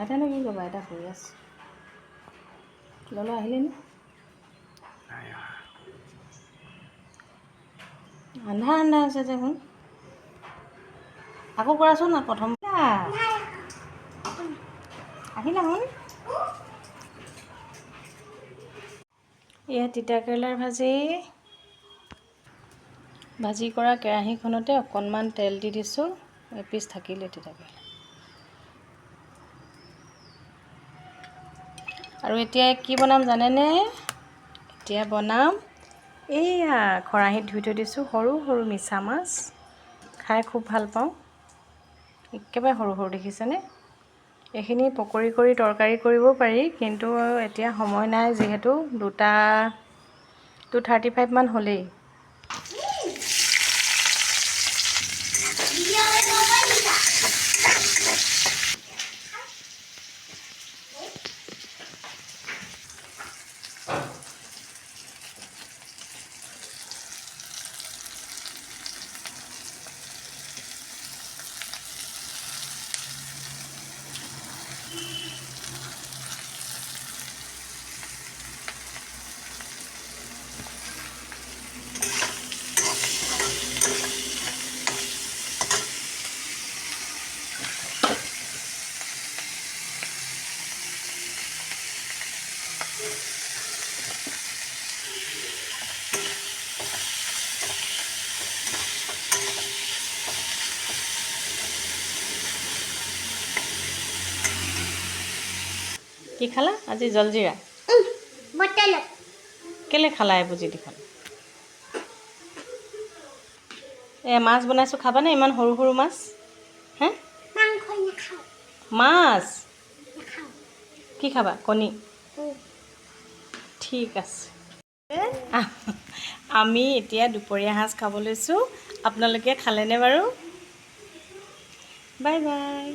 আইতানো কি কৰিব, আইতা শুই আছে। ল'ৰা আহিলে নে? আন্ধা হৈছে যে শুন। আকৌ কৰাচোন না প্ৰথম আহিলা শুন। এয়া তিতা কেৰেলাৰ ভাজি কৰা কেৰাহীখনতে অকণমান তেল দি দিছোঁ। এপিচ থাকিলে তিতা কেৰেলা। আৰু এতিয়া কি বনাম জানেনে? এতিয়া বনাম এইয়া খৰাহিত ধুই থৈ দিছোঁ সৰু সৰু মিছা মাছ। খাই খুব ভাল পাওঁ, একেবাৰে সৰু সৰু দেখিছেনে? এইখিনি পকৰি কৰি তৰকাৰী কৰিব পাৰি, কিন্তু এতিয়া সময় নাই যিহেতু 2:35 মান হ'লেই। কি খালা আজি? জলজিৰা কেলে খালা? এইবোৰ যি দেখালা। মাছ বনাইছোঁ, খাবানে? ইমান সৰু সৰু মাছ। হে মাছ কি খাবা? কণী। ঠিক আছে। আমি এতিয়া দুপৰীয়া সাজ খাব লৈছোঁ। আপোনালোকে খালেনে বাৰু? Bye bye.